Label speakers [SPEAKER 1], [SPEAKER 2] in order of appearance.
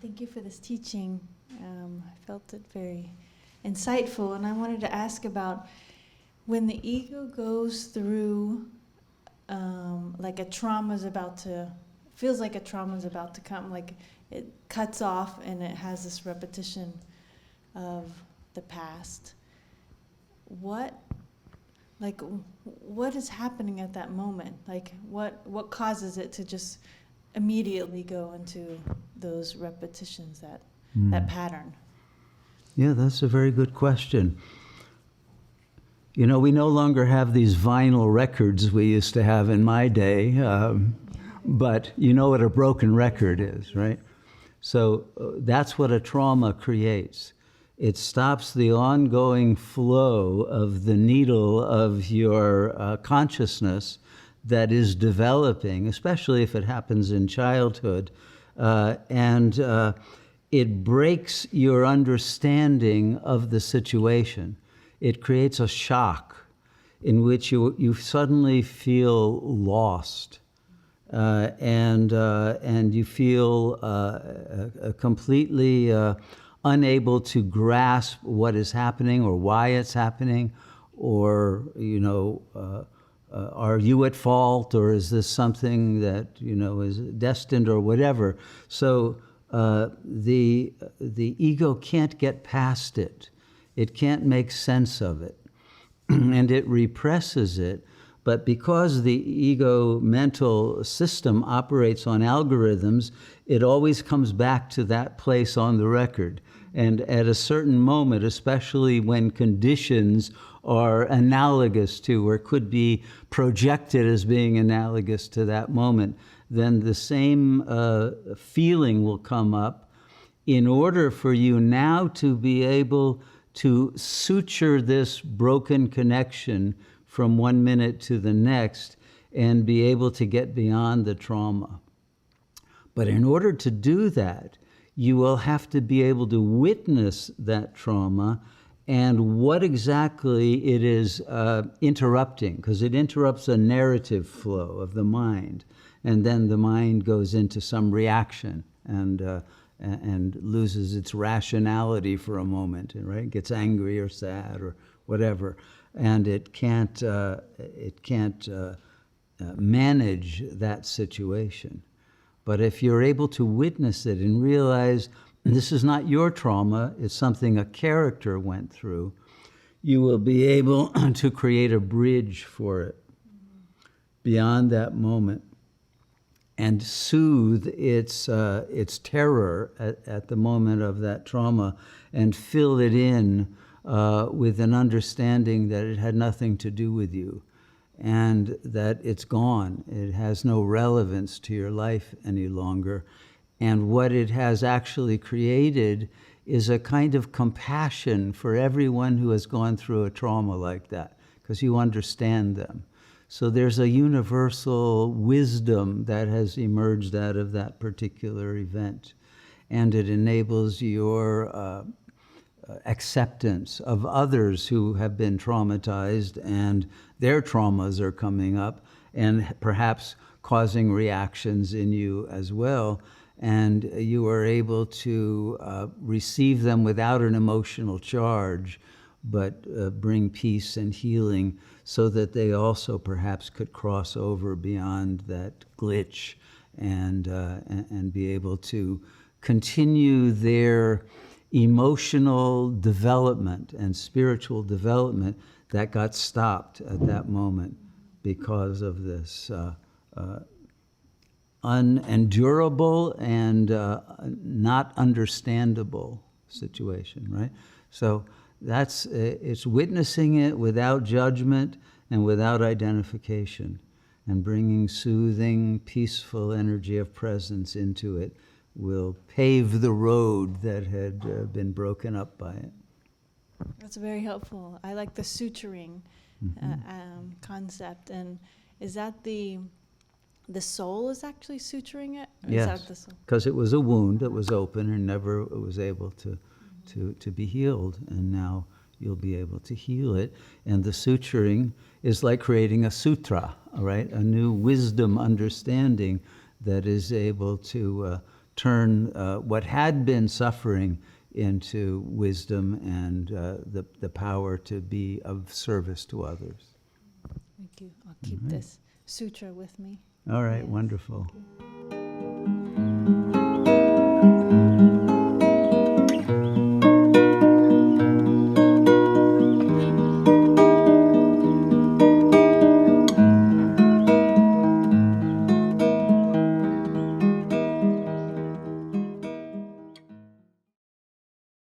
[SPEAKER 1] Thank you for this teaching. I felt it very insightful, and I wanted to ask about when the ego goes through, like a trauma's about to, feels like a trauma's about to come, like it cuts off and it has this repetition of the past. What is happening at that moment? Like what causes it to just immediately go into those repetitions, that pattern?
[SPEAKER 2] Yeah, that's a very good question. You know, we no longer have these vinyl records we used to have in my day, but you know what a broken record is, right? So that's what a trauma creates. It stops the ongoing flow of the needle of your consciousness that is developing, especially if it happens in childhood, and it breaks your understanding of the situation. It creates a shock in which you suddenly feel lost, and you feel completely unable to grasp what is happening or why it's happening, or are you at fault, or is this something that is destined, or whatever. So the ego can't get past it. It can't make sense of it, and it represses it. But because the ego mental system operates on algorithms, it always comes back to that place on the record. And at a certain moment, especially when conditions are analogous to, or could be projected as being analogous to that moment, then the same feeling will come up in order for you now to be able to suture this broken connection from one minute to the next and be able to get beyond the trauma. But in order to do that, you will have to be able to witness that trauma and what exactly it is interrupting, because it interrupts a narrative flow of the mind. And then the mind goes into some reaction and loses its rationality for a moment, right? It gets angry or sad or whatever, and it can't manage that situation. But if you're able to witness it and realize this is not your trauma, it's something a character went through, you will be able to create a bridge for it beyond that moment and soothe its terror at the moment of that trauma and fill it in with an understanding that it had nothing to do with you and that it's gone. It has no relevance to your life any longer. And what it has actually created is a kind of compassion for everyone who has gone through a trauma like that, because you understand them. So there's a universal wisdom that has emerged out of that particular event, and it enables your acceptance of others who have been traumatized, and their traumas are coming up and perhaps causing reactions in you as well. And you are able to receive them without an emotional charge, but bring peace and healing so that they also perhaps could cross over beyond that glitch and be able to continue their emotional development and spiritual development that got stopped at that moment because of this unendurable and not understandable situation, right? So it's witnessing it without judgment and without identification, and bringing soothing, peaceful energy of presence into it will pave the road that had been broken up by it.
[SPEAKER 1] That's very helpful. I like the suturing concept. And is that the soul is actually suturing it? Or
[SPEAKER 2] yes, because it was a wound that was open and never was able to be healed. And now you'll be able to heal it. And the suturing is like creating a sutra, right? A new wisdom understanding that is able to turn what had been suffering into wisdom and the power to be of service to others.
[SPEAKER 1] Thank you. I'll keep this sutra with me.
[SPEAKER 2] All right,
[SPEAKER 1] Yes.
[SPEAKER 2] wonderful.
[SPEAKER 1] Thank you.